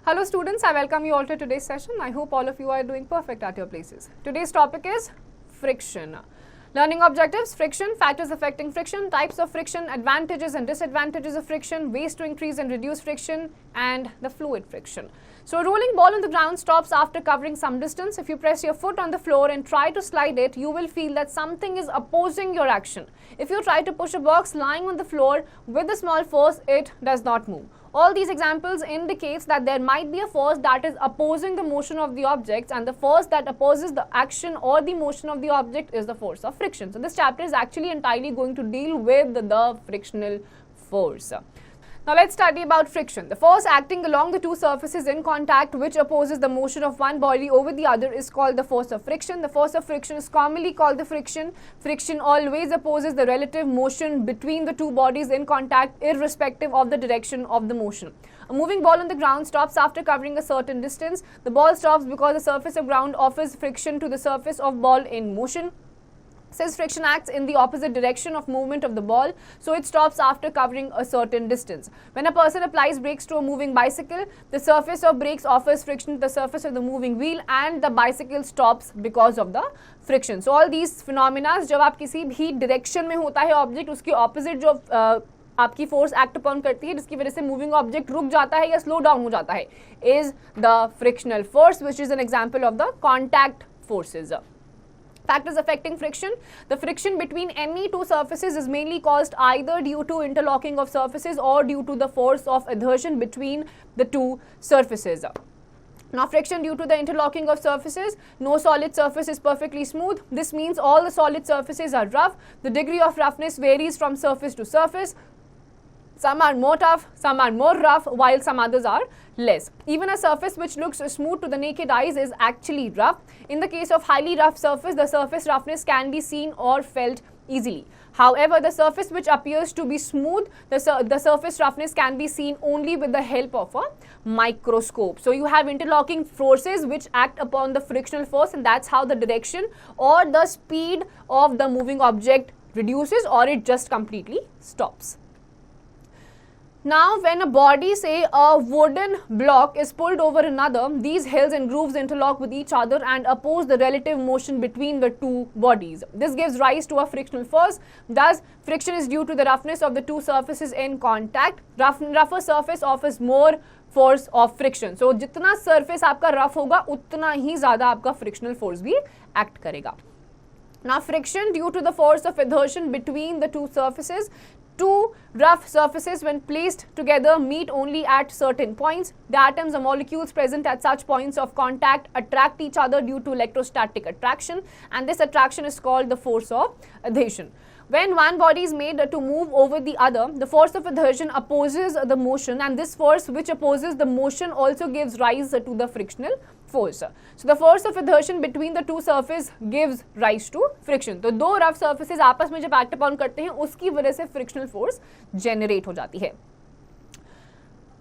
Hello students, I welcome you all to today's session. I hope all of you are doing perfect at your places. Today's topic is friction. Learning objectives: friction, factors affecting friction, types of friction, advantages and disadvantages of friction, ways to increase and reduce friction, and the fluid friction. So a rolling ball on the ground stops after covering some distance. If you press your foot on the floor and try to slide it, you will feel that something is opposing your action. If you try to push a box lying on the floor with a small force, it does not move. All these examples indicates that there might be a force that is opposing the motion of the objects, and the force that opposes the action or the motion of the object is the force of friction. So this chapter is actually entirely going to deal with the frictional force. Now let's study about friction. The force acting along the two surfaces in contact which opposes the motion of one body over the other is called the force of friction. The force of friction is commonly called the friction. Friction always opposes the relative motion between the two bodies in contact irrespective of the direction of the motion. A moving ball on the ground stops after covering a certain distance. The ball stops because the surface of ground offers friction to the surface of ball in motion. Since friction acts in the opposite direction of movement of the ball, so it stops after covering a certain distance. When a person applies brakes to a moving bicycle, the surface of brakes offers friction to the surface of the moving wheel and the bicycle stops because of the friction. So all these phenomena, जब आप किसी भी direction में होता है object, उसकी opposite जो आपकी फोर्स एक्ट अपॉन करती है जिसकी वजह से मूविंग ऑब्जेक्ट रुक जाता है या स्लो डाउन हो जाता है, is the frictional force, which is an example of the contact forces. Factors affecting friction: the friction between any two surfaces is mainly caused either due to interlocking of surfaces or due to the force of adhesion between the two surfaces. Now friction due to the interlocking of surfaces: no solid surface is perfectly smooth. This means all the solid surfaces are rough. The degree of roughness varies from surface to surface. Some are more tough, some are more rough, while some others are less. Even a surface which looks smooth to the naked eyes is actually rough. In the case of highly rough surface, the surface roughness can be seen or felt easily. However, the surface which appears to be smooth, the surface roughness can be seen only with the help of a microscope. So you have interlocking forces which act upon the frictional force, and that's how the direction or the speed of the moving object reduces or it just completely stops. Now, when a body, say a wooden block, is pulled over another, these hills and grooves interlock with each other and oppose the relative motion between the two bodies. This gives rise to a frictional force. Thus, friction is due to the roughness of the two surfaces in contact. Rougher surface offers more force of friction. So, जितना surface आपका rough होगा, उतना ही ज़्यादा आपका frictional force भी act करेगा. Now, friction due to the force of adhesion between the two surfaces. Two rough surfaces, when placed together, meet only at certain points. The atoms or molecules present at such points of contact attract each other due to electrostatic attraction, and this attraction is called the force of adhesion. When one body is made to move over the other, the force of adhesion opposes the motion, and this force which opposes the motion also gives rise to the frictional force. So the force of adhesion between the two surfaces gives rise to friction. तो दो rough surfaces आपस में जब act upon करते हैं, उसकी वजह से frictional force generate हो जाती है.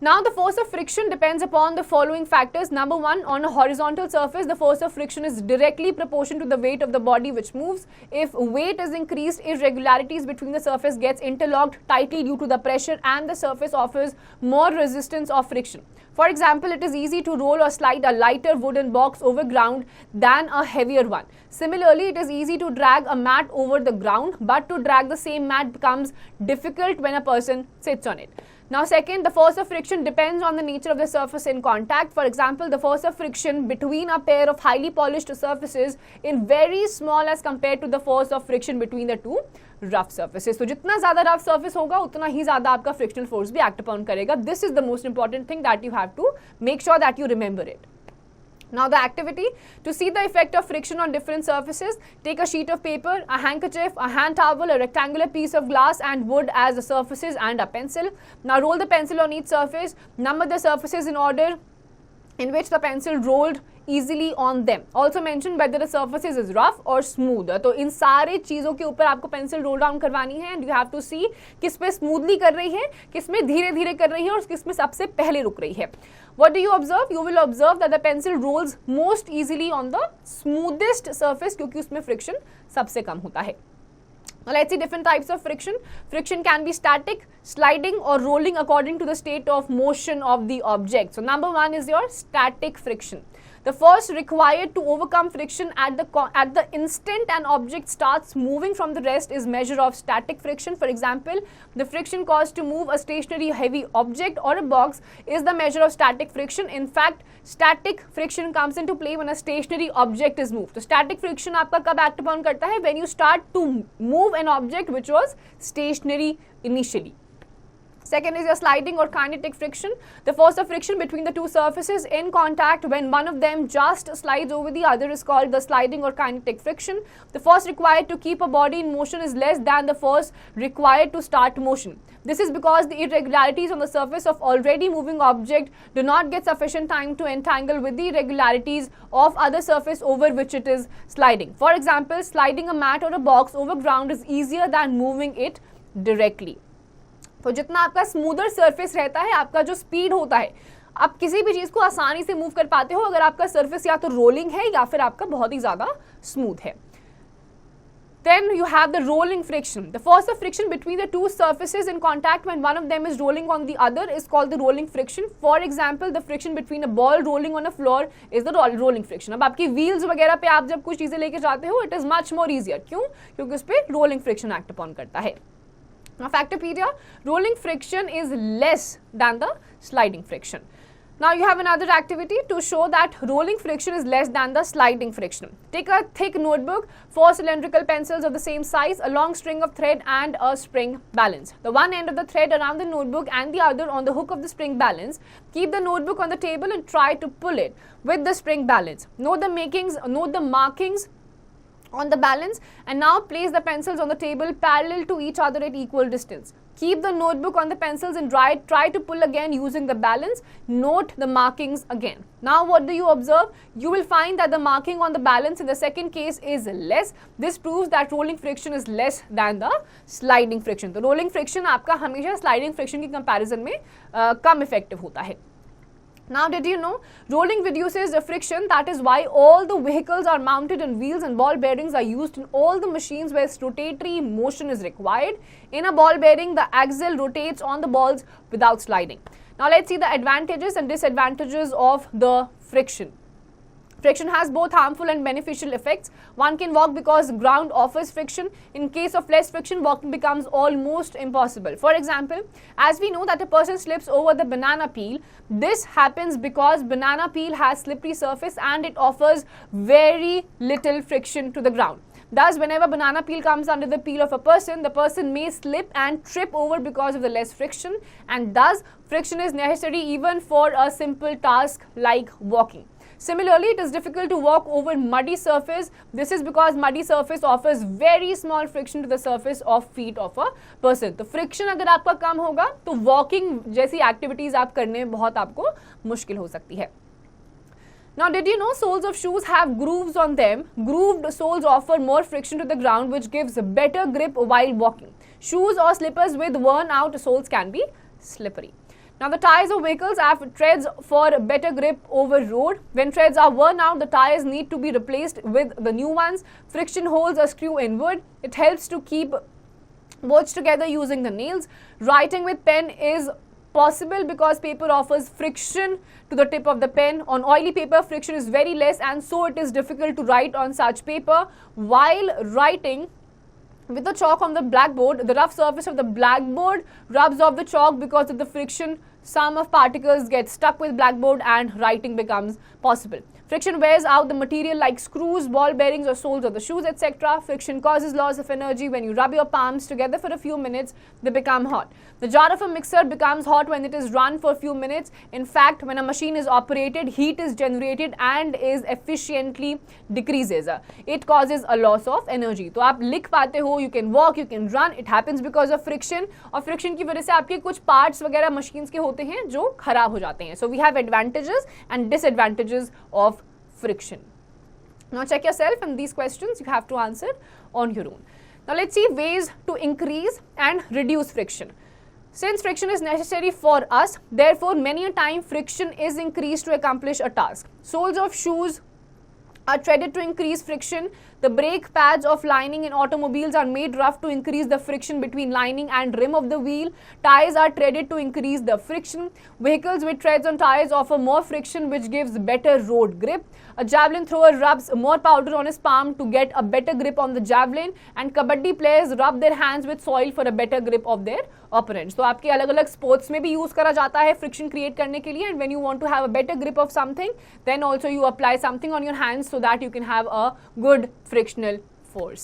Now the force of friction depends upon the following factors. Number one, on a horizontal surface, the force of friction is directly proportional to the weight of the body which moves. If weight is increased, irregularities between the surface gets interlocked tightly due to the pressure, and the surface offers more resistance of friction. For example, it is easy to roll or slide a lighter wooden box over ground than a heavier one. Similarly, it is easy to drag a mat over the ground, but to drag the same mat becomes difficult when a person sits on it. Now second, the force of friction depends on the nature of the surface in contact. For example, the force of friction between a pair of highly polished surfaces is very small as compared to the force of friction between the two rough surfaces. So जितना ज़्यादा rough surface होगा, उतना ही ज़्यादा आपका frictional force भी act upon करेगा. This is the most important thing that you have to make sure that you remember it. Now the activity: to see the effect of friction on different surfaces, take a sheet of paper, a handkerchief, a hand towel, a rectangular piece of glass and wood as the surfaces, and a pencil. Now roll the pencil on each surface. Number the surfaces in order in which the pencil rolled easily on them. Also mention whether the surfaces is rough or smooth. तो इन सारे चीज़ों के ऊपर आपको pencil roll down करवानी है, and you have to see किस पे स्मूथली कर रही है, किस में धीरे धीरे कर रही है और किस में सबसे पहले रुक रही है. What do you observe? You will observe that the pencil rolls most easily on the smoothest surface, क्योंकि उसमें friction सबसे कम होता है. Now let's see different types of friction. Friction can be static, sliding or rolling according to the state of motion of the object. So number one is your static friction. The force required to overcome friction at the instant an object starts moving from the rest is measure of static friction. For example, the friction caused to move a stationary heavy object or a box is the measure of static friction. In fact, static friction comes into play when a stationary object is moved. So static friction आपका कब act upon करता है? When you start to move an object which was stationary initially. Second is your sliding or kinetic friction. The force of friction between the two surfaces in contact when one of them just slides over the other is called the sliding or kinetic friction. The force required to keep a body in motion is less than the force required to start motion. This is because the irregularities on the surface of already moving object do not get sufficient time to entangle with the irregularities of other surface over which it is sliding. For example, sliding a mat or a box over ground is easier than moving it directly. तो जितना आपका smoother surface रहता है, आपका जो speed होता है, आप किसी भी चीज को आसानी से मूव कर पाते हो अगर आपका सरफेस या तो रोलिंग है या फिर आपका बहुत ही ज्यादा स्मूथ है. Then you have the rolling friction. The force of friction between the two surfaces in contact when one of them is rolling on the other is called the rolling friction. For example, the friction between a ball rolling on a floor is the rolling friction. अब आपकी wheels वगैरह पे आप जब कुछ चीजें लेके जाते हो, it is much more easier. क्यों? क्योंकि उस पे rolling friction act upon करता है. Now Factopedia, rolling friction is less than the sliding friction. Now you have another activity to show that rolling friction is less than the sliding friction. Take a thick notebook, 4 cylindrical pencils of the same size, a long string of thread and a spring balance. The one end of the thread around the notebook and the other on the hook of the spring balance. Keep the notebook on the table and try to pull it with the spring balance. Note the markings on the balance and now place the pencils on the table parallel to each other at equal distance. Keep the notebook on the pencils and try to pull again using the balance. Note the markings again. Now what do you observe? You will find that the marking on the balance in the second case is less. This proves that rolling friction is less than the sliding friction. तो rolling friction आपका हमेशा sliding friction की comparison में कम effective होता है. Now did you know rolling reduces the friction, that is why all the vehicles are mounted on wheels and ball bearings are used in all the machines where rotatory motion is required. In a ball bearing, the axle rotates on the balls without sliding. Now let's see the advantages and disadvantages of the friction. Friction has both harmful and beneficial effects. One can walk because ground offers friction. In case of less friction, walking becomes almost impossible. For example, as we know that a person slips over the banana peel, this happens because banana peel has slippery surface and it offers very little friction to the ground. Thus, whenever banana peel comes under the peel of a person, the person may slip and trip over because of the less friction, and thus friction is necessary even for a simple task like walking. Similarly, it is difficult to walk over muddy surface. This is because muddy surface offers very small friction to the surface of feet of a person. तो friction अगर आपका कम होगा तो walking जैसी activities आप करने में बहुत आपको मुश्किल हो सकती है. Now, did you know soles of shoes have grooves on them? Grooved soles offer more friction to the ground, which gives better grip while walking. Shoes or slippers with worn out soles can be slippery. Now, the tires of vehicles have treads for better grip over road. When treads are worn out, the tires need to be replaced with the new ones. Friction holds a screw inward. It helps to keep both together using the nails. Writing with pen is possible because paper offers friction to the tip of the pen. On oily paper, friction is very less and so it is difficult to write on such paper. While writing with the chalk on the blackboard, the rough surface of the blackboard rubs off the chalk because of the friction. Some of particles get stuck with blackboard and writing becomes possible. Friction wears out the material like screws, ball bearings or soles of the shoes, etc. Friction causes loss of energy. When you rub your palms together for a few minutes, they become hot. The jar of a mixer becomes hot when it is run for a few minutes. In fact, when a machine is operated, heat is generated and is efficiently decreases. It causes a loss of energy. तो आप लिख पाते हो, you can walk, you can run. It happens because of friction. और friction की वजह से आपके कुछ parts वगैरह machines के होते हैं जो खराब हो जाते हैं. So we have advantages and disadvantages of friction. Now check yourself and these questions you have to answer on your own. Now let's see ways to increase and reduce friction. Since friction is necessary for us, therefore many a time friction is increased to accomplish a task. Soles of shoes are treaded to increase friction. The brake pads of lining in automobiles are made rough to increase the friction between lining and rim of the wheel. Tires are treaded to increase the friction. Vehicles with treads on tires offer more friction, which gives better road grip. A javelin thrower rubs more powder on his palm to get a better grip on the javelin, and kabaddi players rub their hands with soil for a better grip of their opponents. तो आपके अलग अलग sports में भी use करा जाता है friction create करने के लिए, and when you want to have a better grip of something then also you apply something on your hands so that you can have a good frictional force.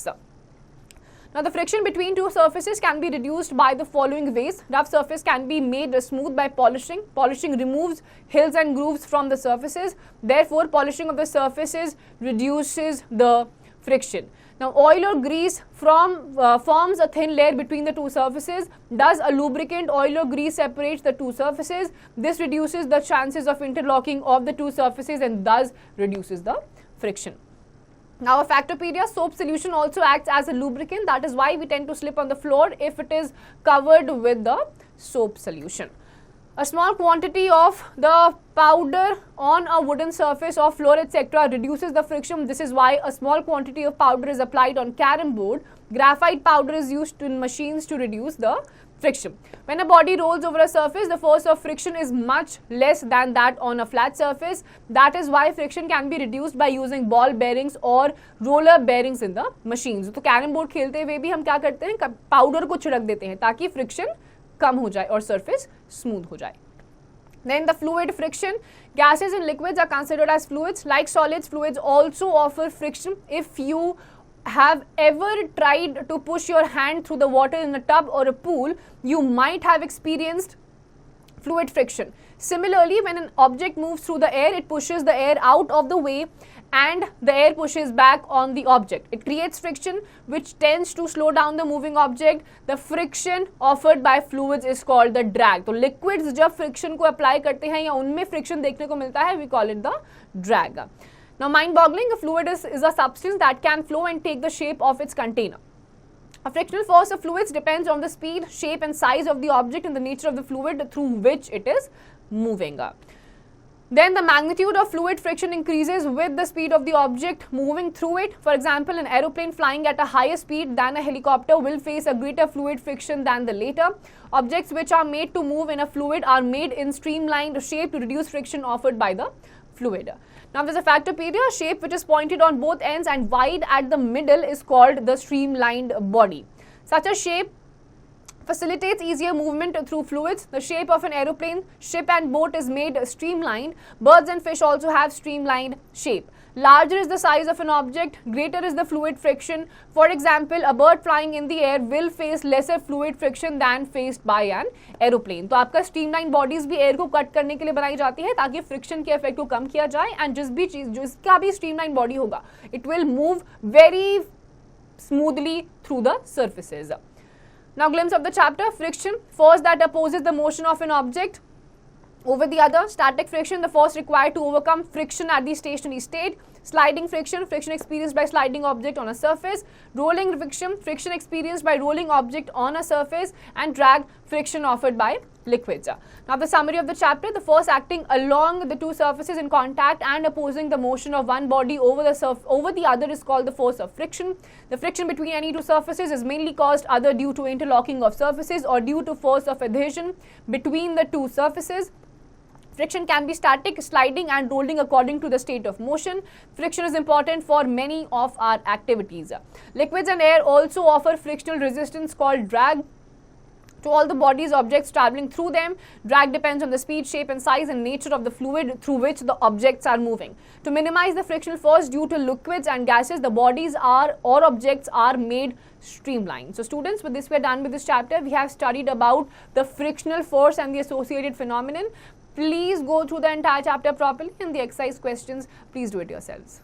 Now the friction between two surfaces can be reduced by the following ways. Rough surface can be made smooth by polishing. Polishing removes hills and grooves from the surfaces. Therefore, polishing of the surfaces reduces the friction. Now oil or grease forms a thin layer between the two surfaces. Thus a lubricant, oil or grease separates the two surfaces. This reduces the chances of interlocking of the two surfaces and thus reduces the friction. Now a Factopedia, soap solution also acts as a lubricant. That is why we tend to slip on the floor if it is covered with the soap solution. A small quantity of the powder on a wooden surface or floor etc. reduces the friction. This is why a small quantity of powder is applied on carom board. Graphite powder is used in machines to reduce the friction. When a body rolls over a surface, the force of friction is much less than that on a flat surface. That is why friction can be reduced by using ball bearings or roller bearings in the machines. तो carrom board खेलते हुए भी हम क्या करते हैं, powder को छिड़क देते हैं ताकि फ्रिक्शन कम हो जाए और सरफेस स्मूथ हो जाए. Then the fluid friction. Gases and liquids are considered as fluids. Like solids, fluids also offer friction. If you have ever tried to push your hand through the water in a tub or a pool, you might have experienced fluid friction. Similarly, when an object moves through the air, it pushes the air out of the way and the air pushes back on the object. It creates friction which tends to slow down the moving object. The friction offered by fluids is called the drag. तो liquids जब friction को apply करते हैं या उनमें friction देखने को मिलता है, we call it the drag. Now mind-boggling, a fluid is a substance that can flow and take the shape of its container. A frictional force of fluids depends on the speed, shape and size of the object and the nature of the fluid through which it is moving. Then the magnitude of fluid friction increases with the speed of the object moving through it. For example, an aeroplane flying at a higher speed than a helicopter will face a greater fluid friction than the latter. Objects which are made to move in a fluid are made in streamlined shape to reduce friction offered by the fluid. Now there's a Factopedia. Shape which is pointed on both ends and wide at the middle is called the streamlined body. Such a shape facilitates easier movement through fluids. The shape of an aeroplane, ship and boat is made streamlined. Birds and fish also have streamlined shape. Larger is the size of an object, greater is the fluid friction. For example, a bird flying in the air will face lesser fluid friction than faced by an aeroplane. तो आपका streamlined bodies भी air को cut करने के लिए बनाई जाती है ताकि friction के effect को कम किया जाए, and जिस भी चीज जिसका भी streamlined body होगा, it will move very smoothly through the surfaces. Now glimpse of the chapter. Friction, force that opposes the motion of an object over the other. Static friction, the force required to overcome friction at the stationary state. Sliding friction, friction experienced by sliding object on a surface. Rolling friction, friction experienced by rolling object on a surface. And drag, friction offered by liquids. Now the summary of the chapter. The force acting along the two surfaces in contact and opposing the motion of one body over the other is called the force of friction. The friction between any two surfaces is mainly caused either due to interlocking of surfaces or due to force of adhesion between the two surfaces. Friction can be static, sliding and rolling according to the state of motion. Friction is important for many of our activities. Liquids and air also offer frictional resistance called drag to all the bodies, objects traveling through them. Drag depends on the speed, shape and size and nature of the fluid through which the objects are moving. To minimize the frictional force due to liquids and gases, the bodies or objects are made streamlined. So students, with this we are done with this chapter. We have studied about the frictional force and the associated phenomenon. Please go through the entire chapter properly, and the exercise questions, please do it yourselves.